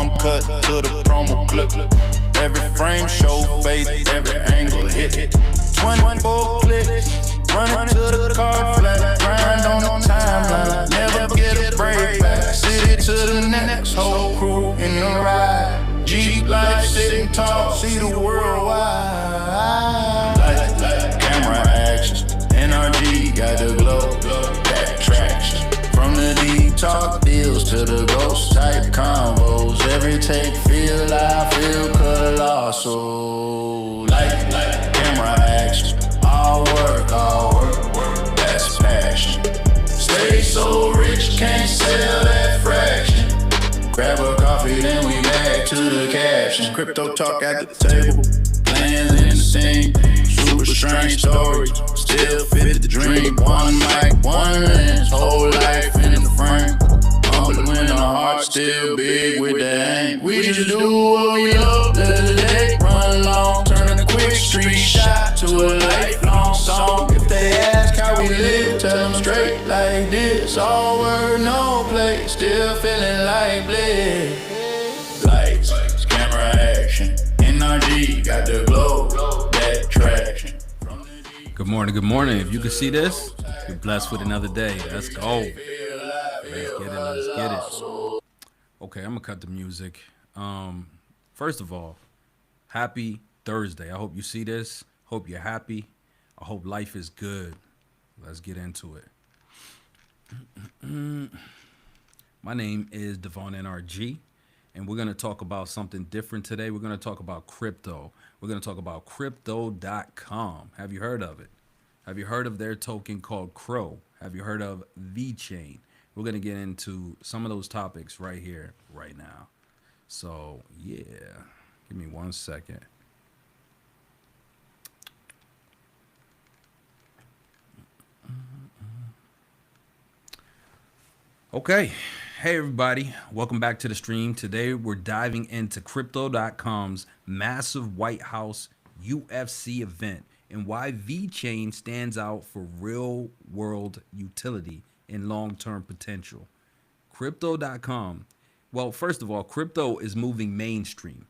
arm cut to the promo clip. Every frame show face, every angle hit. 24 clicks, running to the car flat. Grind on the timeline, never get a break back. City to the next, whole crew in the ride. Jeep life sitting tall, see the world wide. Like camera action, NRG got the glow, that traction. From the deep talk deals to the ghost type combos. Every take feel, I feel colossal. Like camera action, all work, that's passion. Stay so rich, can't sell that fraction. Grab a coffee, then we back to the caption. Crypto talk at the table, plans insane. Super strange stories, still fit the dream. One mic, one lens, whole life in the frame. Humble when the heart still big with the aim. We just do what we love, let the day run long. Turn a quick street shot to a lifelong song. If they ask how we live, tell them straight like this. All word, no play, still feeling like bliss. Lights, camera action, NRG got the glow, that traction. Good morning, good morning. If you can see this, you're blessed with another day. Let's go. Let's get it. Okay, I'm gonna cut the music. First of all, happy Thursday. I hope you see this. Hope you're happy. I hope life is good. Let's get into it. My name is Devon NRG, and we're gonna talk about something different today. We're gonna talk about crypto. We're gonna talk about crypto.com. Have you heard of it? Have you heard of their token called CRO? Have you heard of VeChain? We're going to get into some of those topics right here, right now. So, yeah, give me 1 second. Okay. Hey, everybody. Welcome back to the stream. Today, we're diving into crypto.com's massive White House UFC event and why VeChain stands out for real-world utility and long-term potential. Crypto.com. Well, first of all, crypto is moving mainstream.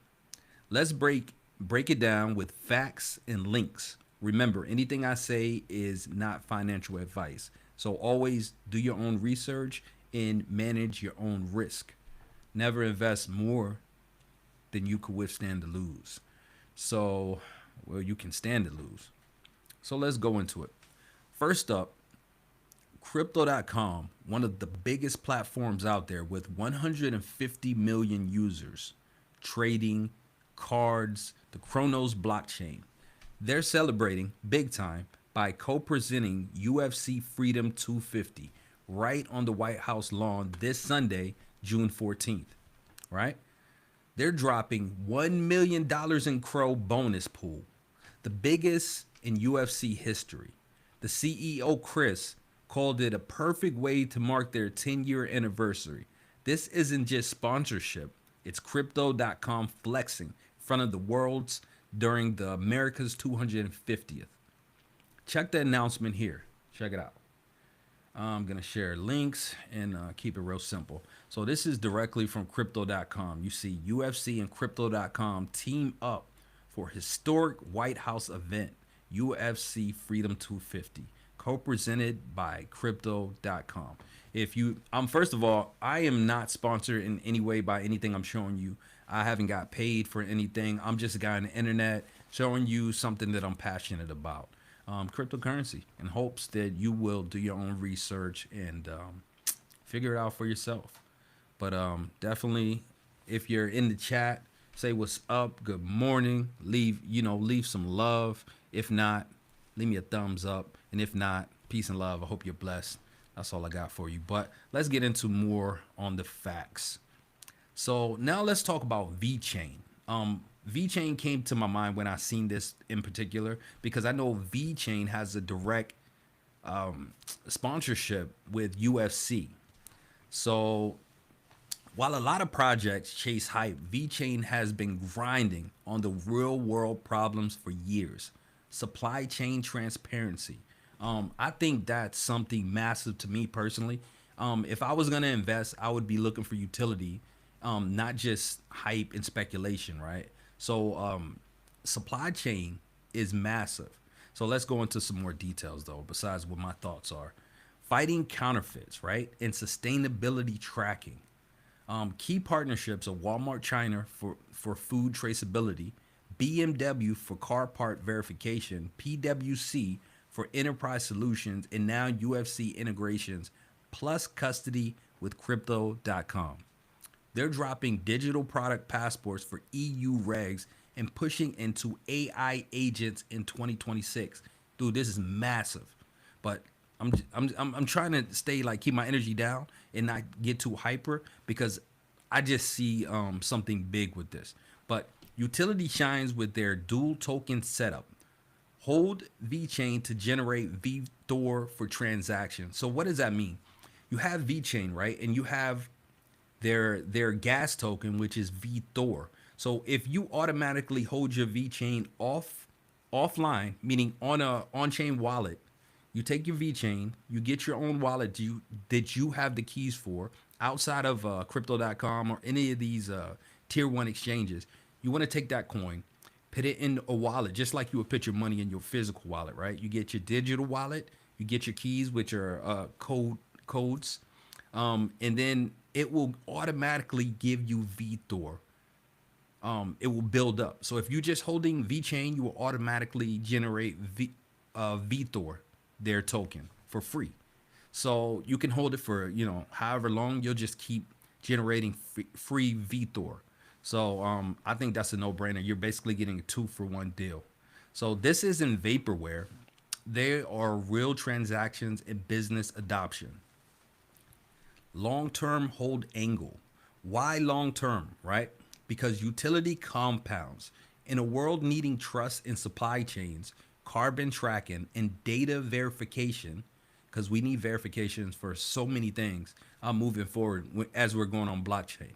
Let's break it down with facts and links. Remember, anything I say is not financial advice. So always do your own research and manage your own risk. Never invest more than you could withstand to lose. So, well, you can stand to lose. So let's go into it. First up, Crypto.com, one of the biggest platforms out there with 150 million users, trading cards, the Chronos blockchain. They're celebrating big time by co-presenting UFC Freedom 250 right on the White House lawn this Sunday, June 14th, right? They're dropping $1 million in CRO bonus pool, the biggest in UFC history. The CEO, Chris, called it a perfect way to mark their 10-year anniversary. This isn't just sponsorship. It's Crypto.com flexing in front of the world's during the America's 250th. Check the announcement here. Check it out. I'm going to share links and keep it real simple. So this is directly from Crypto.com. You see UFC and Crypto.com team up for historic White House event, UFC Freedom 250, co-presented by Crypto.com. First of all, I am not sponsored in any way by anything I'm showing you. I haven't got paid for anything. I'm just a guy on the internet showing you something that I'm passionate about. Cryptocurrency, in hopes that you will do your own research and figure it out for yourself. But definitely, if you're in the chat, say what's up, good morning, leave some love. If not, leave me a thumbs up. And if not, peace and love. I hope you're blessed. That's all I got for you. But let's get into more on the facts. So now let's talk about VeChain. VeChain came to my mind when I seen this in particular because I know VeChain has a direct sponsorship with UFC. So while a lot of projects chase hype, VeChain has been grinding on the real world problems for years. Supply chain transparency. I think that's something massive to me personally. If I was going to invest, I would be looking for utility not just hype and speculation, right? So supply chain is massive. So let's go into some more details though, besides what my thoughts are. Fighting counterfeits, right? And sustainability tracking. Key partnerships of Walmart China for food traceability, BMW for car part verification, PwC for enterprise solutions, and now UFC integrations, plus custody with crypto.com. They're dropping digital product passports for EU regs and pushing into AI agents in 2026. Dude, this is massive. But I'm trying to stay like keep my energy down and not get too hyper because I just see something big with this. But utility shines with their dual token setup. Hold VeChain to generate VeThor for transactions. So what does that mean? You have VeChain, right? And you have their gas token, which is VeThor. So if you automatically hold your VeChain offline, meaning on a on-chain wallet, you take your VeChain, you get your own wallet that you have the keys for outside of crypto.com or any of these tier one exchanges. You want to take that coin, put it in a wallet, just like you would put your money in your physical wallet, right? You get your digital wallet, you get your keys, which are codes, and then it will automatically give you VeThor. It will build up. So if you're just holding VeChain, you will automatically generate VeThor, their token, for free. So you can hold it for, however long. You'll just keep generating free VeThor. So I think that's a no-brainer. You're basically getting a 2-for-1 deal. So this isn't vaporware. They are real transactions and business adoption. Long-term hold angle. Why long-term, right? Because utility compounds. In a world needing trust in supply chains, carbon tracking, and data verification, because we need verifications for so many things moving forward as we're going on blockchain.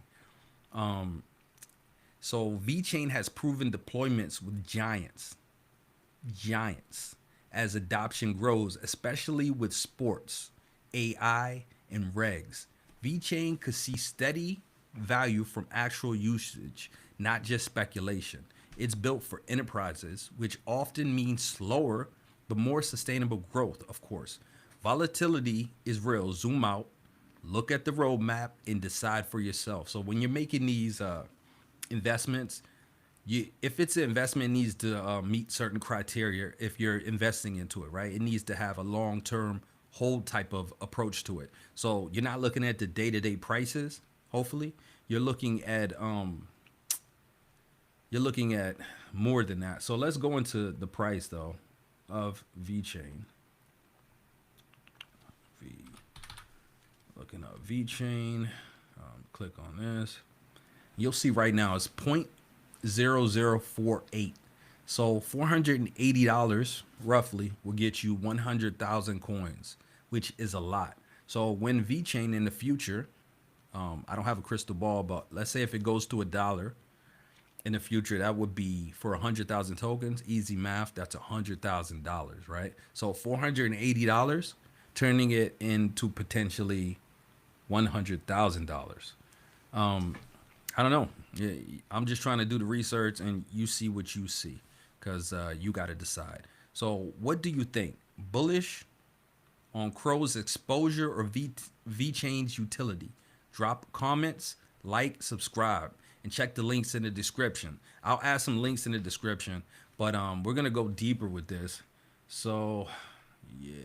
So VeChain has proven deployments with giants as adoption grows, especially with sports, AI, and regs. VeChain could see steady value from actual usage, not just speculation. It's built for enterprises, which often means slower but more sustainable growth, of course. Volatility is real. Zoom out, look at the roadmap, and decide for yourself. So when you're making these investments, if it's an investment, it needs to meet certain criteria. If you're investing into it, right, it needs to have a long-term hold type of approach to it. So you're not looking at the day-to-day prices. Hopefully, you're looking at more than that. So let's go into the price though of VeChain. Looking up VeChain. Click on this. You'll see right now it's 0.0048. So $480 roughly will get you 100,000 coins, which is a lot. So when VeChain in the future, I don't have a crystal ball, but let's say if it goes to $1 in the future, that would be for 100,000 tokens. Easy math, that's $100,000, right? So $480, turning it into potentially $100,000. I don't know. I'm just trying to do the research, and you see what you see, because you got to decide. So what do you think? Bullish on CRO's exposure or VeChain's utility? Drop comments, like, subscribe, and check the links in the description. I'll add some links in the description, but we're going to go deeper with this. So, yeah.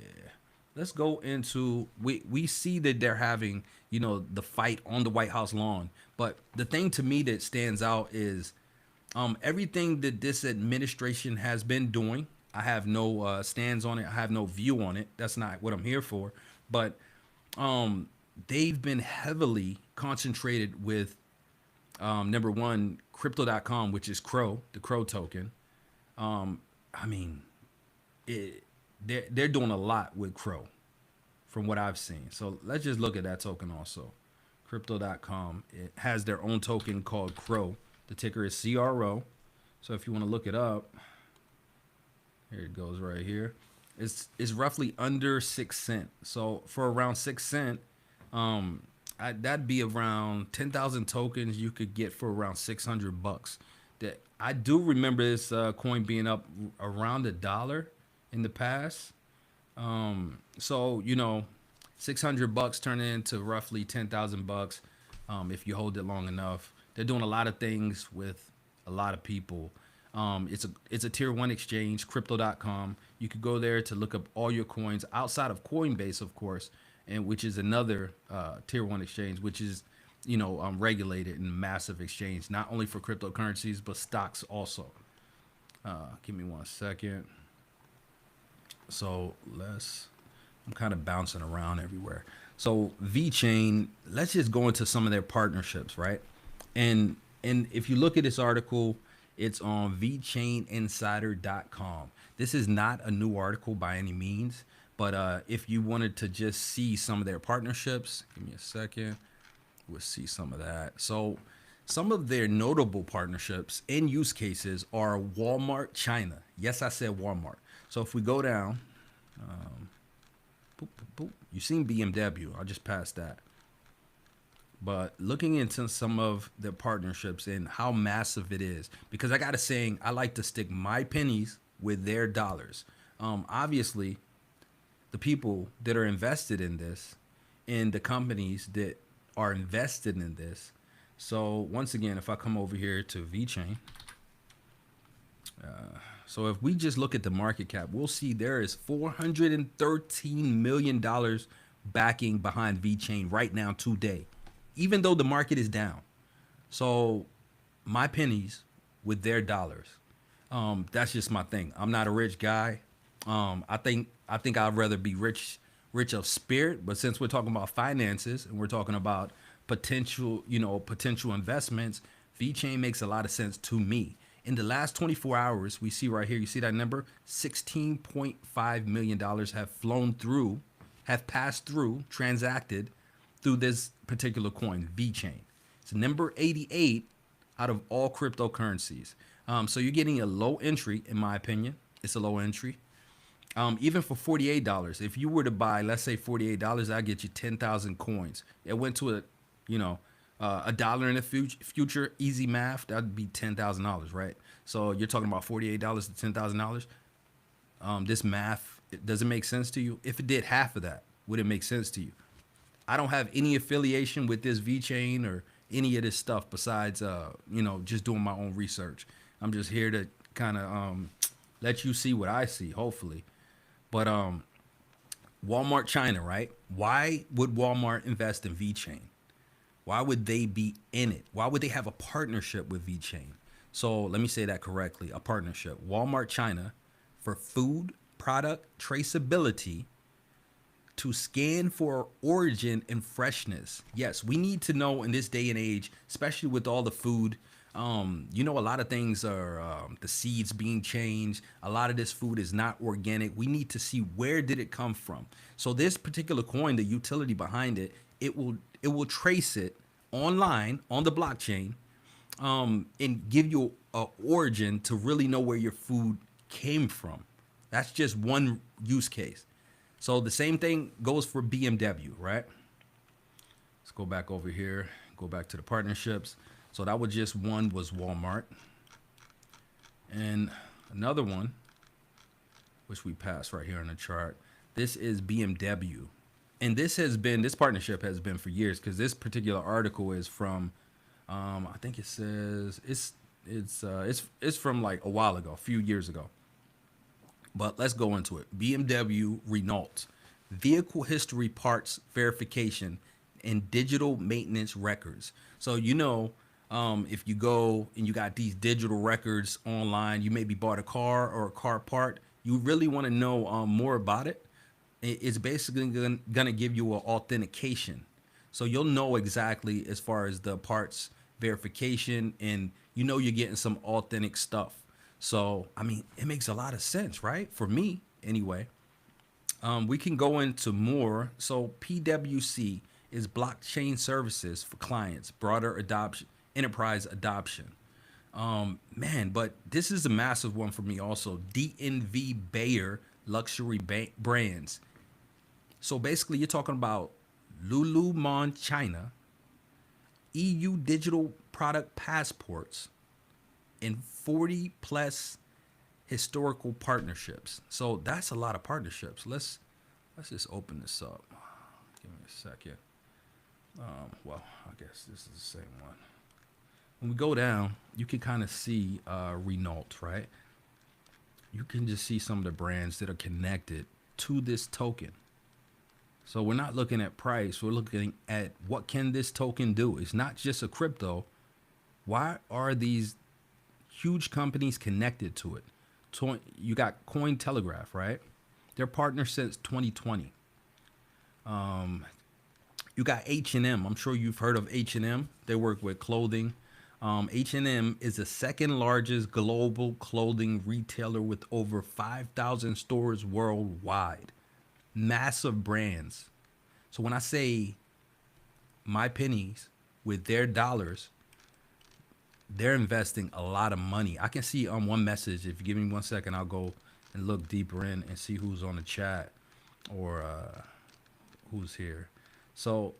Let's go into, we see that they're having, the fight on the White House lawn. But the thing to me that stands out is everything that this administration has been doing. I have no stands on it. I have no view on it. That's not what I'm here for. But they've been heavily concentrated with, number one, crypto.com, which is CRO, the CRO token. They're doing a lot with CRO from what I've seen. So let's just look at that token also. Crypto.com, it has their own token called CRO. The ticker is CRO. So if you want to look it up, here it goes right here. It's roughly under 6 cents. So for around 6 cents, That'd be around 10,000 tokens you could get for around $600. That I do remember this coin being up around $1 in the past. So you know, $600 turning into roughly $10,000 if you hold it long enough. They're doing a lot of things with a lot of people. It's a tier one exchange, crypto.com. You could go there to look up all your coins outside of Coinbase, of course, and which is another tier one exchange, which is regulated and massive exchange, not only for cryptocurrencies but stocks also. Give me 1 second. So I'm kind of bouncing around everywhere. So VeChain, let's just go into some of their partnerships, right? And if you look at this article, it's on VeChainInsider.com. This is not a new article by any means, but if you wanted to just see some of their partnerships, give me a second, we'll see some of that. So some of their notable partnerships and use cases are Walmart China. Yes, I said Walmart. So if we go down, boop, boop, boop. You've seen BMW. I'll just pass that. But looking into some of their partnerships and how massive it is, because I got to say, I like to stick my pennies with their dollars. Obviously, the people that are invested in this and the companies that are invested in this. So once again, if I come over here to VeChain, so if we just look at the market cap, we'll see there is $413 million backing behind VeChain right now today, even though the market is down. So my pennies with their dollars. That's just my thing. I'm not a rich guy. I think I'd rather be rich of spirit. But since we're talking about finances and we're talking about potential investments, VeChain makes a lot of sense to me. In the last 24 hours, we see right here, you see that number? $16.5 million have passed through, transacted through this particular coin, VeChain. It's number 88 out of all cryptocurrencies. So you're getting a low entry, in my opinion. It's a low entry. Even for $48, if you were to buy, let's say $48, I'll get you 10,000 coins. It went to a $1 in the future, easy math, that'd be $10,000, right? So you're talking about $48 to $10,000. This math, does it make sense to you? If it did half of that, would it make sense to you? I don't have any affiliation with this VeChain or any of this stuff besides, just doing my own research. I'm just here to kind of let you see what I see, hopefully. But Walmart China, right? Why would Walmart invest in VeChain? Why would they be in it? Why would they have a partnership with VeChain? So let me say that correctly, a partnership. Walmart China for food product traceability to scan for origin and freshness. Yes, we need to know in this day and age, especially with all the food, a lot of things are the seeds being changed. A lot of this food is not organic. We need to see where did it come from. So this particular coin, the utility behind it, it will trace it online on the blockchain and give you an origin to really know where your food came from. That's just one use case. So the same thing goes for BMW, right? Let's go back over here, go back to the partnerships. So that was just one was Walmart. And another one, which we passed right here on the chart, this is BMW. And this partnership has been for years, because this particular article is from, I think it says it's from like a while ago, a few years ago. But let's go into it. BMW Renault, vehicle history parts verification and digital maintenance records. So if you go and you got these digital records online, you maybe bought a car or a car part, you really want to know more about it. It's basically going to give you an authentication. So you'll know exactly as far as the parts verification, and you're getting some authentic stuff. So, it makes a lot of sense, right? For me, anyway. We can go into more. So PWC is blockchain services for clients, broader adoption, enterprise adoption. But this is a massive one for me also. DNV Bayer luxury brands. So basically you're talking about Lululemon China, EU digital product passports, and 40 plus historical partnerships. So that's a lot of partnerships. Let's just open this up. Give me a second. Well, I guess this is the same one. When we go down, you can kind of see Renault, right? You can just see some of the brands that are connected to this token. So we're not looking at price. We're looking at what can this token do. It's not just a crypto. Why are these huge companies connected to it? You got Cointelegraph, right? They're partners since 2020. You got H&M. I'm sure you've heard of H&M. They work with clothing. H&M is the second largest global clothing retailer with over 5,000 stores worldwide. Massive brands. So when I say my pennies with their dollars, they're investing a lot of money. I can see on one message, if you give me 1 second, I'll go and look deeper in and see who's on the chat or who's here. So,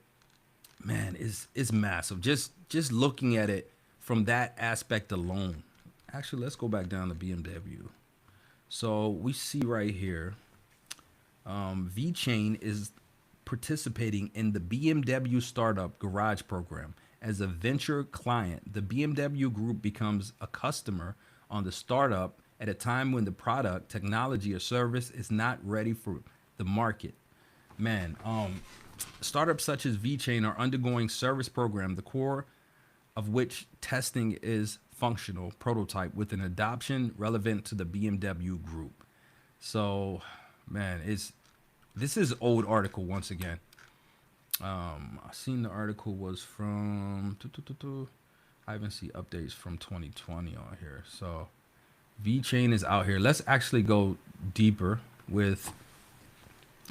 man, it's massive. Just looking at it from that aspect alone. Actually, let's go back down to BMW. So we see right here, VeChain is participating in the BMW Startup Garage program. As a venture client, the BMW Group becomes a customer on the startup at a time when the product, technology, or service is not ready for the market. Man, startups such as VeChain are undergoing service program, the core of which testing is functional prototype with an adoption relevant to the BMW Group. So, man, this is old article once again. I seen the article was from I even see updates from 2020 on here. So VeChain is out here. Let's actually go deeper with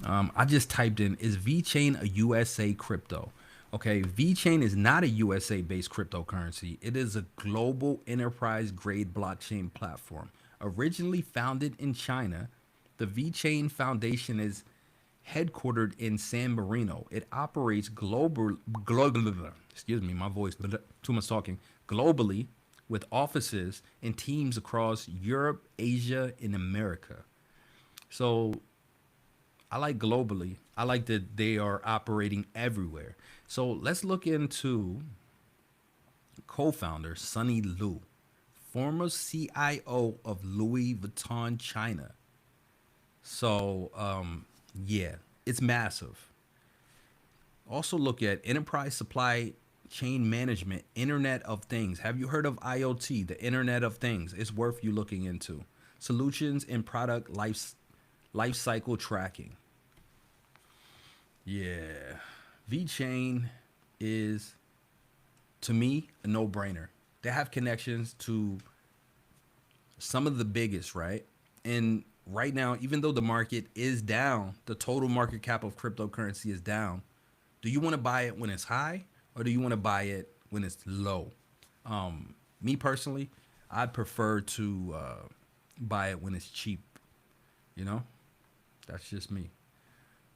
I just typed in, is VeChain a USA crypto? Okay, VeChain is not a USA based cryptocurrency. It is a global enterprise grade blockchain platform. Originally founded in China, the VeChain Foundation is headquartered in San Marino. It operates globally, with offices and teams across Europe, Asia, and America. So I like globally. I like that they are operating everywhere. So let's look into co-founder Sunny Lu, former CIO of Louis Vuitton China. So, yeah, it's massive. Also look at enterprise supply chain management, Internet of Things. Have you heard of IoT, the Internet of Things? It's worth you looking into. Solutions and product life cycle tracking. Yeah, VeChain is, to me, a no-brainer. They have connections to some of the biggest, right? And right now, even though the market is down, the total market cap of cryptocurrency is down. Do you want to buy it when it's high, or do you want to buy it when it's low? Me personally, I'd prefer to buy it when it's cheap. You know, that's just me.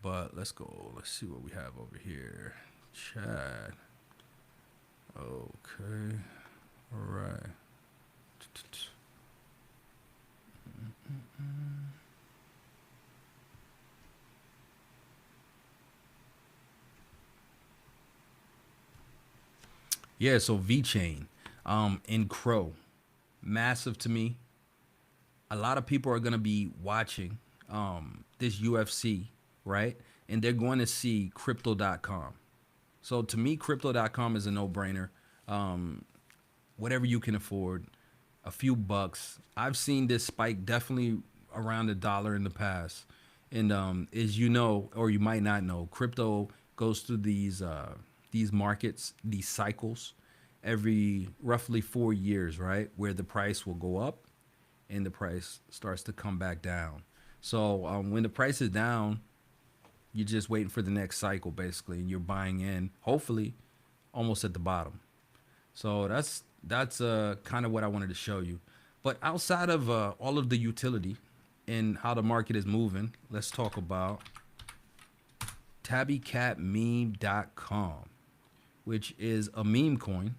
But let's go. Let's see what we have over here. Chat. Okay. All right. Yeah, so VeChain, in CRO, massive to me. A lot of people are gonna be watching this UFC, right? And they're going to see crypto.com. So to me, crypto.com is a no-brainer. Whatever you can afford, a few bucks. I've seen this spike definitely around $1 in the past. And as you know, or you might not know, crypto goes through these markets, these cycles, every roughly 4 years, right? Where the price will go up and the price starts to come back down. So when the price is down, you're just waiting for the next cycle, basically, and you're buying in, hopefully, almost at the bottom. So that's kind of what I wanted to show you. But outside of all of the utility and how the market is moving, let's talk about tabbycatmeme.com, which is a meme coin.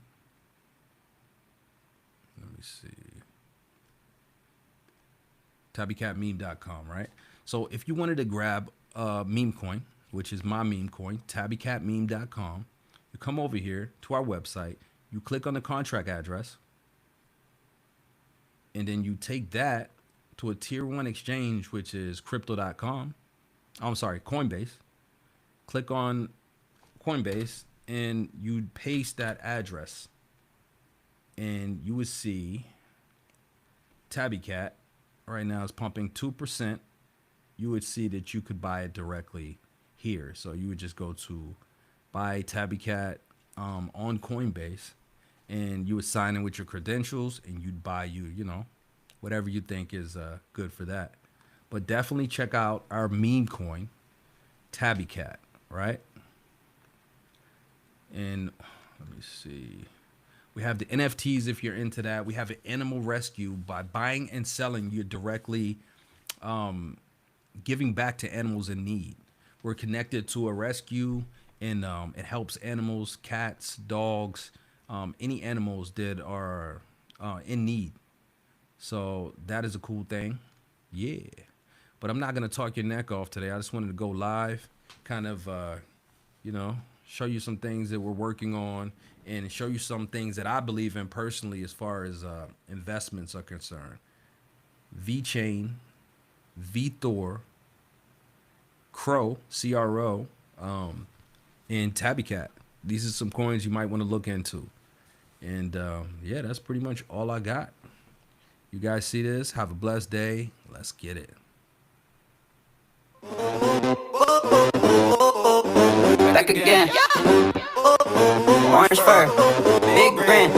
Let me see. tabbycatmeme.com, right? So if you wanted to grab a meme coin, which is my meme coin, tabbycatmeme.com, you come over here to our website, you click on the contract address, and then you take that to a tier 1 exchange, which is crypto.com. I'm sorry, Coinbase. Click on Coinbase and you paste that address, and you would see TabbyCat right now is pumping 2%. You would see that you could buy it directly here. So you would just go to buy TabbyCat on Coinbase, and you would sign in with your credentials, and you'd buy whatever you think is good for that. But definitely check out our meme coin, TabbyCat, right? And let me see. We have the NFTs if you're into that. We have an animal rescue. By buying and selling, you're directly giving back to animals in need. We're connected to a rescue, and it helps animals, cats, dogs, any animals that are in need. So that is a cool thing. Yeah. But I'm not going to talk your neck off today. I just wanted to go live, kind of, show you some things that we're working on, and show you some things that I believe in personally as far as investments are concerned. VeChain, VeChain, CRO, CRO, and TabbyCat. These are some coins you might want to look into. And yeah, that's pretty much all I got. You guys see this? Have a blessed day. Let's get it. Back again. Orange fur, big grin.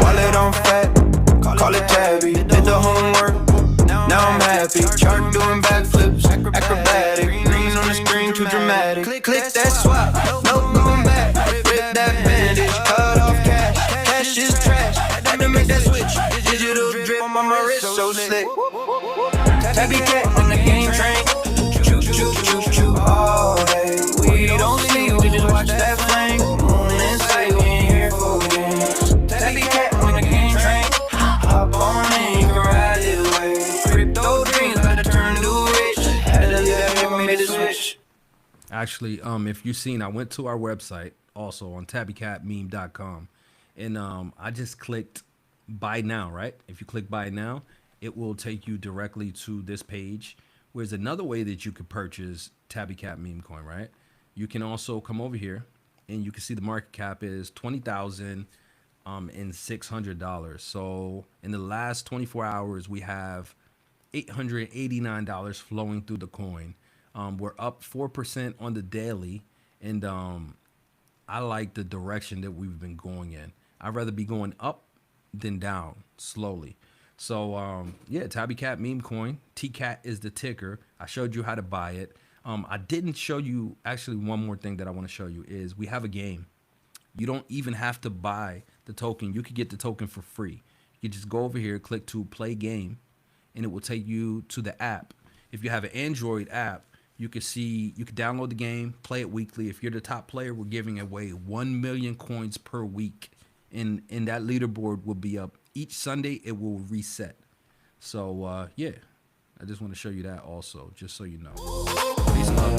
Wallet on fat, call it tabby. Did the homework, now I'm happy. Chart doing backflips, acrobatic. Green on the screen, too dramatic. Click that swap, no going back. Rip that bandage, cut off cash. Cash is trash, had to make that switch. Digital drip on my wrist, so slick. TabbyCat on the game train. Choo, choo, choo, choo, all day. We don't see, we just watch that flame. Moon and say we ain't here for games. TabbyCat on the game train. Hop on in, you can ride it away. Crypto dreams about to turn to rich. Had to made the switch. Actually, if you've seen, I went to our website also on tabbycatmeme.com, and I just clicked buy now, right? If you click buy now, it will take you directly to this page. Where's another way that you could purchase TabbyCat meme coin, right? You can also come over here, and you can see the market cap is $20,600. So in the last 24 hours, we have $889 flowing through the coin. We're up 4% on the daily, and I like the direction that we've been going in. I'd rather be going up than down slowly. So yeah, TabbyCat meme coin. TCAT is the ticker. I showed you how to buy it. I didn't show you, actually, one more thing that I want to show you is we have a game. You don't even have to buy the token. You could get the token for free. You just go over here, click to play game, and it will take you to the app. If you have an Android app, you can see, you can download the game, play it weekly. If you're the top player, we're giving away 1 million coins per week. And that leaderboard will be up each Sunday. It will reset. So yeah, I just want to show you that also, just so you know. Peace and love.